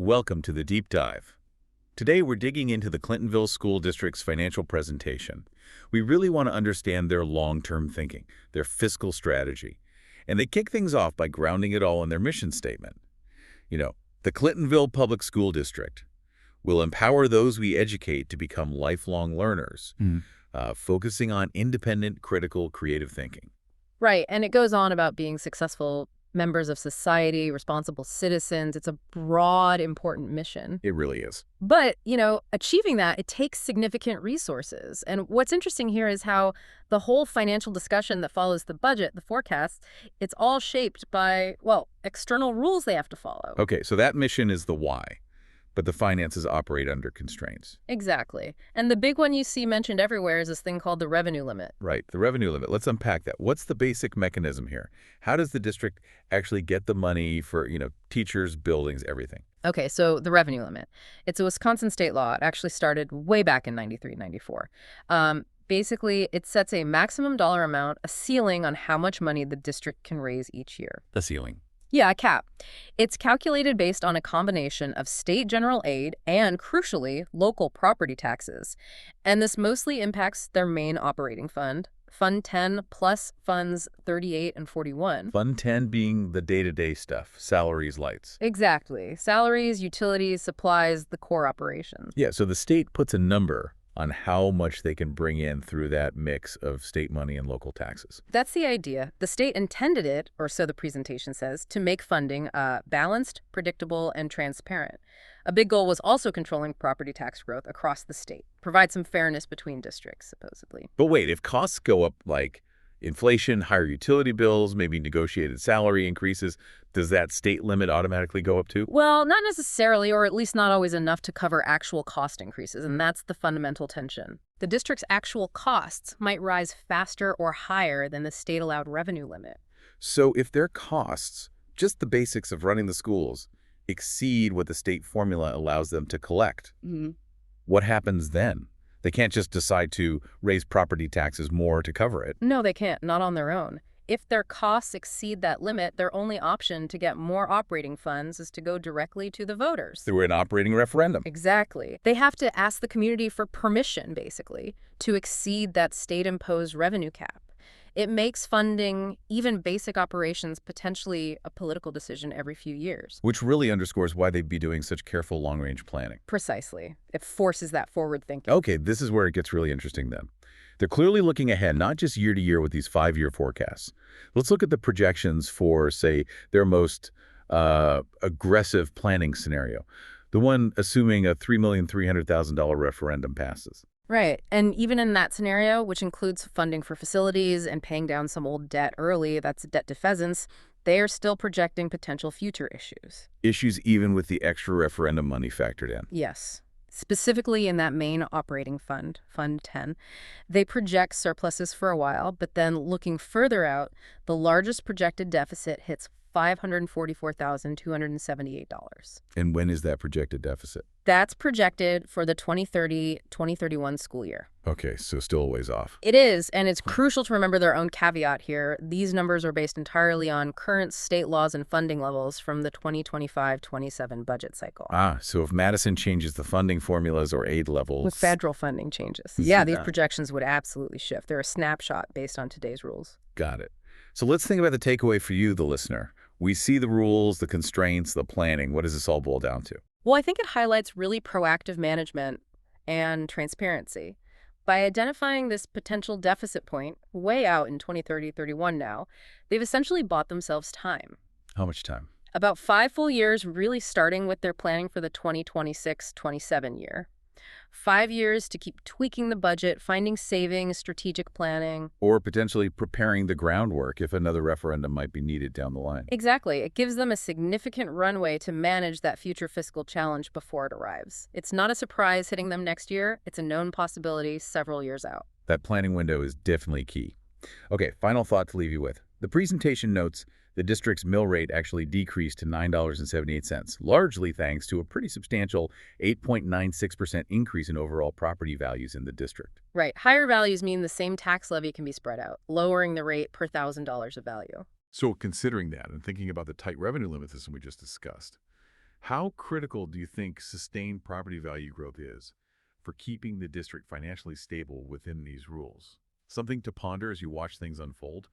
Welcome to the Deep Dive. Today we're digging into the Clintonville School District's financial presentation. We really want to understand their long-term thinking, their fiscal strategy. And they kick things off by grounding it all in their mission statement. The Clintonville Public School District will empower those we educate to become lifelong learners, focusing on independent, critical, creative thinking. Right, and it goes on about being successful members of society, responsible citizens. It's a broad, important mission. It really is. But, achieving that, it takes significant resources. And what's interesting here is how the whole financial discussion that follows the budget, the forecasts, it's all shaped by, external rules they have to follow. Okay, so that mission is the why, but the finances operate under constraints. Exactly. And the big one you see mentioned everywhere is this thing called the revenue limit. Right, the revenue limit. Let's unpack that. What's the basic mechanism here? How does the district actually get the money for, teachers, buildings, everything? Okay, so the revenue limit. It's a Wisconsin state law. It actually started way back in 93, 94. Basically, it sets a maximum dollar amount, a ceiling on how much money the district can raise each year. The ceiling. Yeah, a cap. It's calculated based on a combination of state general aid and, crucially, local property taxes. And this mostly impacts their main operating fund, Fund 10 plus Funds 38 and 41. Fund 10 being the day-to-day stuff, salaries, lights. Exactly. Salaries, utilities, supplies, the core operations. Yeah, so the state puts a number on how much they can bring in through that mix of state money and local taxes. That's the idea. The state intended it, or so the presentation says, to make funding balanced, predictable, and transparent. A big goal was also controlling property tax growth across the state, provide some fairness between districts, supposedly. But wait, if costs go up like inflation, higher utility bills, maybe negotiated salary increases, does that state limit automatically go up too? Well, not necessarily, or at least not always enough to cover actual cost increases, and that's the fundamental tension. The district's actual costs might rise faster or higher than the state-allowed revenue limit. So if their costs, just the basics of running the schools, exceed what the state formula allows them to collect, what happens then? They can't just decide to raise property taxes more to cover it. No, they can't, not on their own. If their costs exceed that limit, their only option to get more operating funds is to go directly to the voters. Through an operating referendum. Exactly. They have to ask the community for permission, basically, to exceed that state-imposed revenue cap. It makes funding even basic operations potentially a political decision every few years. Which really underscores why they'd be doing such careful long-range planning. Precisely. It forces that forward thinking. Okay, this is where it gets really interesting then. They're clearly looking ahead, not just year to year with these 5-year forecasts. Let's look at the projections for, say, their most aggressive planning scenario, the one assuming a $3,300,000 referendum passes. Right. And even in that scenario, which includes funding for facilities and paying down some old debt early, that's debt defeasance, they are still projecting potential future issues. Issues even with the extra referendum money factored in. Yes. Specifically in that main operating fund, Fund 10, they project surpluses for a while, but then looking further out, the largest projected deficit hits $544,278. And when is that projected deficit? That's projected for the 2030-2031 school year. Okay, so still a ways off. It is, and it's crucial to remember their own caveat here. These numbers are based entirely on current state laws and funding levels from the 2025-27 budget cycle. So if Madison changes the funding formulas or aid levels... With federal funding changes. Yeah, these projections would absolutely shift. They're a snapshot based on today's rules. Got it. So let's think about the takeaway for you, the listener. We see the rules, the constraints, the planning. What does this all boil down to? Well, I think it highlights really proactive management and transparency. By identifying this potential deficit point way out in 2030-31 now, they've essentially bought themselves time. How much time? About 5 full years, really starting with their planning for the 2026-27 year. 5 years to keep tweaking the budget, finding savings, strategic planning. Or potentially preparing the groundwork if another referendum might be needed down the line. Exactly. It gives them a significant runway to manage that future fiscal challenge before it arrives. It's not a surprise hitting them next year. It's a known possibility several years out. That planning window is definitely key. Okay, final thought to leave you with. The presentation notes the district's mill rate actually decreased to $9.78, largely thanks to a pretty substantial 8.96% increase in overall property values in the district. Right. Higher values mean the same tax levy can be spread out, lowering the rate per $1,000 of value. So considering that and thinking about the tight revenue limit system we just discussed, How critical do you think sustained property value growth is for keeping the district financially stable within these rules? Something to ponder as you watch things unfold?